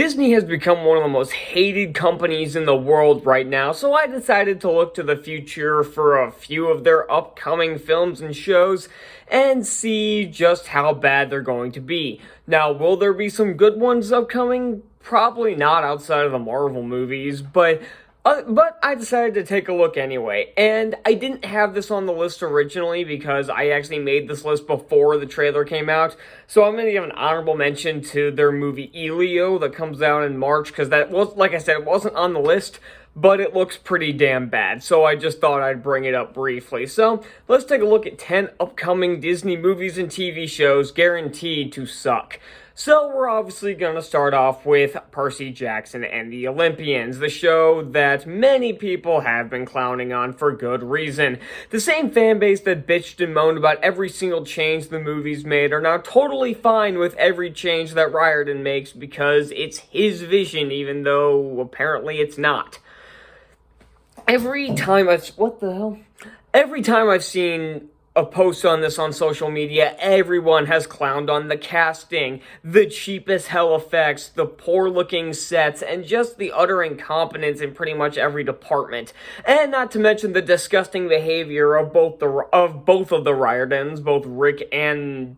Disney has become one of the most hated companies in the world right now, so I decided to look to the future for a few of their upcoming films and shows and see just how bad they're going to be. Now, will there be some good ones upcoming? Probably not outside of the Marvel movies, but I decided to take a look anyway, and I didn't have this on the list originally because I actually made this list before the trailer came out, so I'm going to give an honorable mention to their movie Elio that comes out in March, because that was, like I said, it wasn't on the list, but it looks pretty damn bad, so I just thought I'd bring it up briefly. So, let's take a look at 10 upcoming Disney movies and TV shows guaranteed to suck. So we're obviously going to start off with Percy Jackson and the Olympians, the show that many people have been clowning on for good reason. The same fan base that bitched and moaned about every single change the movies made are now totally fine with every change that Riordan makes because it's his vision, even though apparently it's not. Every time I've seen a post on this on social media, everyone has clowned on the casting, the cheap as hell effects, the poor looking sets, and just the utter incompetence in pretty much every department. And not to mention the disgusting behavior of both of the Riordans, both Rick and,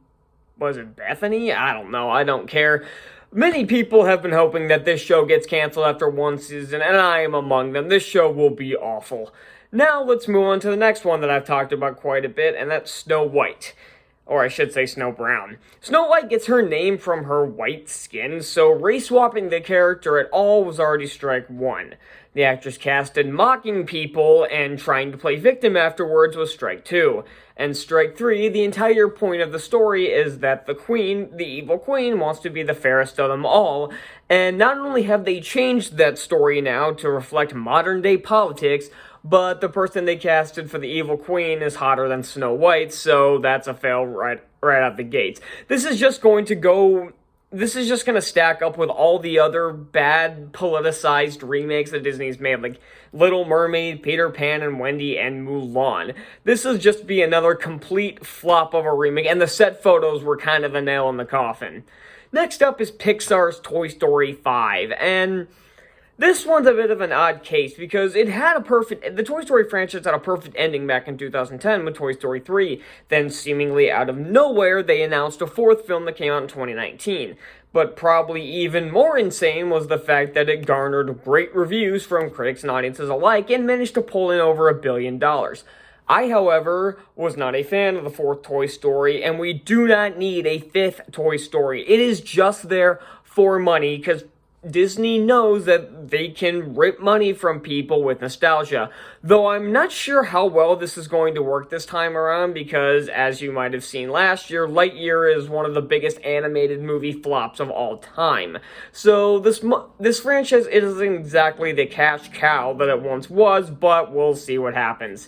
was it Bethany? I don't know, I don't care. Many people have been hoping that this show gets canceled after one season, and I am among them. This show will be awful. Now, let's move on to the next one that I've talked about quite a bit, and that's Snow White. Or I should say Snow Brown. Snow White gets her name from her white skin, so race-swapping the character at all was already strike one. The actress casted mocking people and trying to play victim afterwards was strike two. And strike three, the entire point of the story is that the queen, the evil queen, wants to be the fairest of them all, and not only have they changed that story now to reflect modern-day politics, but the person they casted for the evil queen is hotter than Snow White, so that's a fail right out the gates. This is just going to stack up with all the other bad politicized remakes that Disney's made, like Little Mermaid, Peter Pan and Wendy, and Mulan. This is just be another complete flop of a remake, and the set photos were kind of a nail in the coffin. Next up is Pixar's Toy Story 5, and this one's a bit of an odd case because the Toy Story franchise had a perfect ending back in 2010 with Toy Story 3. Then, seemingly out of nowhere, they announced a fourth film that came out in 2019. But probably even more insane was the fact that it garnered great reviews from critics and audiences alike and managed to pull in over $1 billion. I, however, was not a fan of the fourth Toy Story, and we do not need a fifth Toy Story. It is just there for money, because Disney knows that they can rip money from people with nostalgia, though I'm not sure how well this is going to work this time around because, as you might have seen last year, Lightyear is one of the biggest animated movie flops of all time. So this franchise isn't exactly the cash cow that it once was, but we'll see what happens.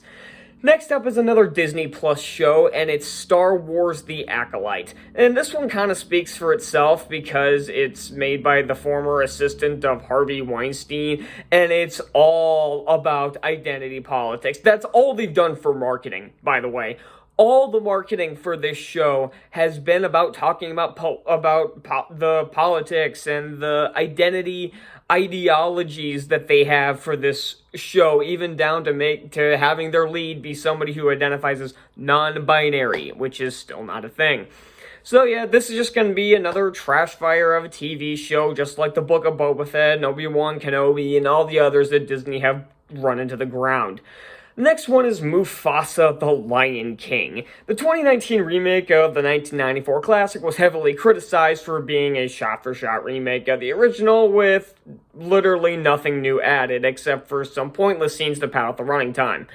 Next up is another Disney Plus show, and it's Star Wars The Acolyte. And this one kind of speaks for itself because it's made by the former assistant of Harvey Weinstein, and it's all about identity politics. That's all they've done for marketing, by the way. All the marketing for this show has been about talking about the politics and the identity ideologies that they have for this show, even down to having their lead be somebody who identifies as non-binary, which is still not a thing. So yeah, this is just going to be another trash fire of a TV show, just like the Book of Boba Fett and Obi-Wan Kenobi and all the others that Disney have run into the ground. Next one is Mufasa the Lion King. The 2019 remake of the 1994 classic was heavily criticized for being a shot-for-shot remake of the original with literally nothing new added except for some pointless scenes to pad out the running time.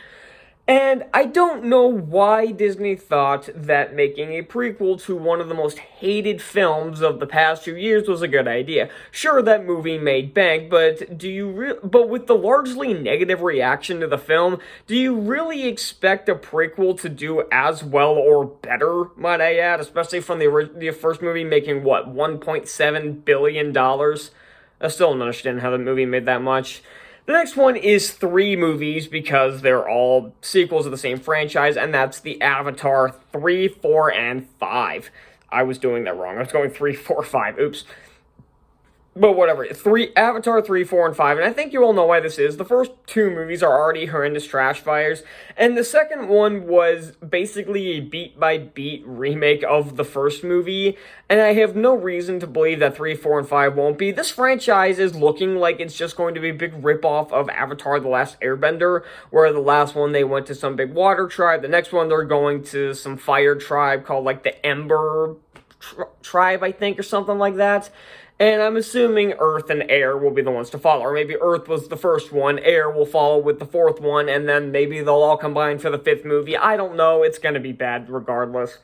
And I don't know why Disney thought that making a prequel to one of the most hated films of the past few years was a good idea. Sure, that movie made bank, but with the largely negative reaction to the film, do you really expect a prequel to do as well or better, might I add, especially from the first movie making, what, $1.7 billion? I still don't understand how the movie made that much. The next one is 3 movies because they're all sequels of the same franchise, and that's the Avatar 3, 4, and 5. I was doing that wrong. I was going 3, 4, 5. Oops. But whatever, Avatar 3, 4, and 5, and I think you all know why this is. The first two movies are already horrendous trash fires, and the second one was basically a beat-by-beat remake of the first movie, and I have no reason to believe that 3, 4, and 5 won't be. This franchise is looking like it's just going to be a big ripoff of Avatar The Last Airbender, where the last one they went to some big water tribe, the next one they're going to some fire tribe called, like, the Ember tribe, I think, or something like that. And I'm assuming Earth and Air will be the ones to follow. Or maybe Earth was the first one, Air will follow with the fourth one, and then maybe they'll all combine for the fifth movie. I don't know, it's gonna be bad regardless.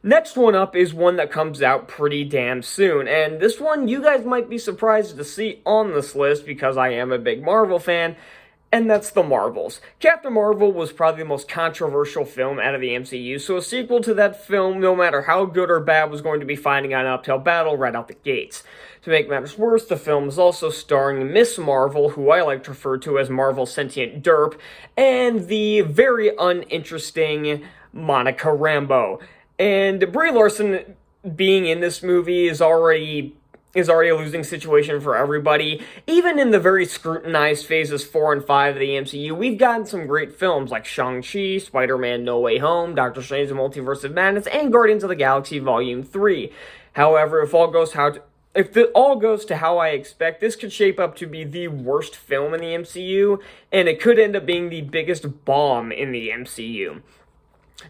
Next one up is one that comes out pretty damn soon, and this one you guys might be surprised to see on this list because I am a big Marvel fan, and that's The Marvels. Captain Marvel was probably the most controversial film out of the MCU, so a sequel to that film, no matter how good or bad, was going to be fighting an uphill battle right out the gates. To make matters worse, the film is also starring Miss Marvel, who I like to refer to as Marvel Sentient Derp, and the very uninteresting Monica Rambeau. And Brie Larson being in this movie is already a losing situation for everybody. Even in the very scrutinized phases 4 and 5 of the MCU, we've gotten some great films like Shang-Chi, Spider-Man No Way Home, Doctor Strange and Multiverse of Madness, and Guardians of the Galaxy Volume 3. However, if it all goes to how I expect, this could shape up to be the worst film in the MCU, and it could end up being the biggest bomb in the MCU.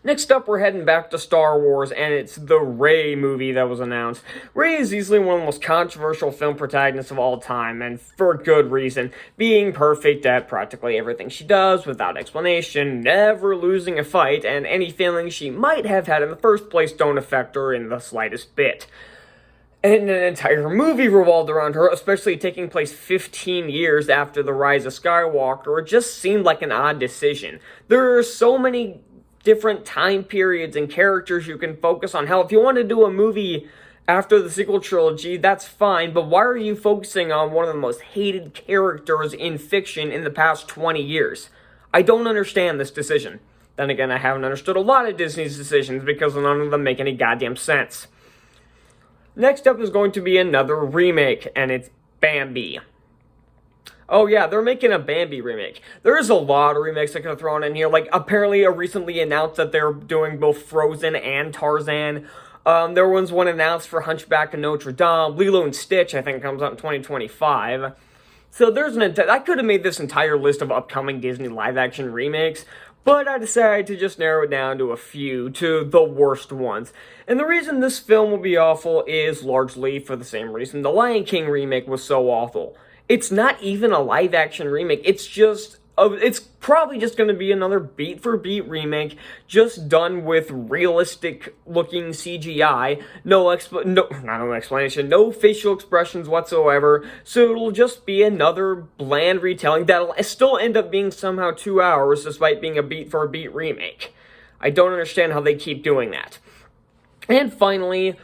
Next up, we're heading back to Star Wars, and it's the Rey movie that was announced. Rey is easily one of the most controversial film protagonists of all time, and for good reason. Being perfect at practically everything she does, without explanation, never losing a fight, and any feelings she might have had in the first place don't affect her in the slightest bit. And an entire movie revolved around her, especially taking place 15 years after the rise of Skywalker. It just seemed like an odd decision. There are so many different time periods and characters you can focus on. Hell, if you want to do a movie after the sequel trilogy, that's fine, but why are you focusing on one of the most hated characters in fiction in the past 20 years? I don't understand this decision. Then again, I haven't understood a lot of Disney's decisions because none of them make any goddamn sense. Next up is going to be another remake, and it's Bambi. Oh yeah, they're making a Bambi remake. There's a lot of remakes that could have thrown in here. Like, apparently recently announced that they're doing both Frozen and Tarzan. There was one announced for Hunchback of Notre Dame. Lilo and Stitch, I think, comes out in 2025. So there's I could have made this entire list of upcoming Disney live-action remakes, but I decided to just narrow it down to a few, to the worst ones. And the reason this film will be awful is largely for the same reason the Lion King remake was so awful. It's not even a live-action remake. It's probably just going to be another beat-for-beat remake, just done with realistic-looking CGI. No explanation, no facial expressions whatsoever. So it'll just be another bland retelling that'll still end up being somehow 2 hours, despite being a beat-for-beat remake. I don't understand how they keep doing that. And finally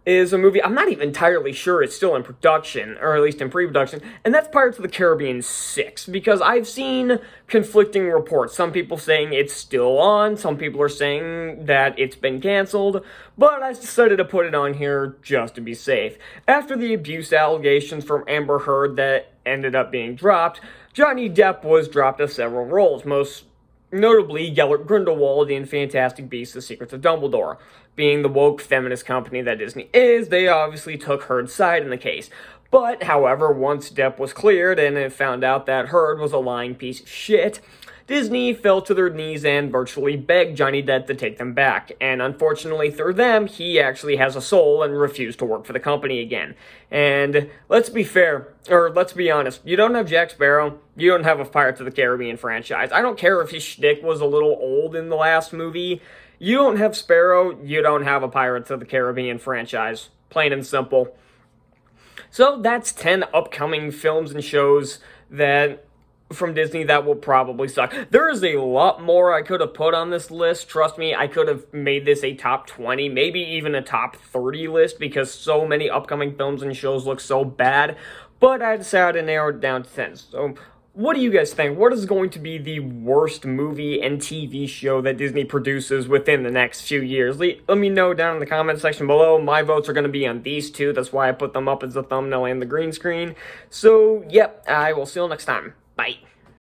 is a movie I'm not even entirely sure it's still in production, or at least in pre-production, and that's Pirates of the Caribbean 6, because I've seen conflicting reports. Some people saying it's still on, some people are saying that it's been canceled, but I decided to put it on here just to be safe. After the abuse allegations from Amber Heard that ended up being dropped, Johnny Depp was dropped of several roles, most notably Gellert Grindelwald in Fantastic Beasts: The Secrets of Dumbledore. Being the woke feminist company that Disney is, they obviously took Heard's side in the case. But, however, once Depp was cleared and it found out that Heard was a lying piece of shit, Disney fell to their knees and virtually begged Johnny Depp to take them back. And unfortunately through them, he actually has a soul and refused to work for the company again. And let's be honest, you don't have Jack Sparrow, you don't have a Pirates of the Caribbean franchise. I don't care if his shtick was a little old in the last movie. You don't have Sparrow, you don't have a Pirates of the Caribbean franchise. Plain and simple. So that's 10 upcoming films and shows from Disney that will probably suck. There is a lot more I could have put on this list. Trust me, I could have made this a top 20, maybe even a top 30 list, because so many upcoming films and shows look so bad. But I decided to narrow it down to 10. So What do you guys think? What is going to be the worst movie and TV show that Disney produces within the next few years? Let me know down in the comment section below. My votes are going to be on these two. That's why I put them up as the thumbnail and the green screen. So, yep, I will see you next time. Bye.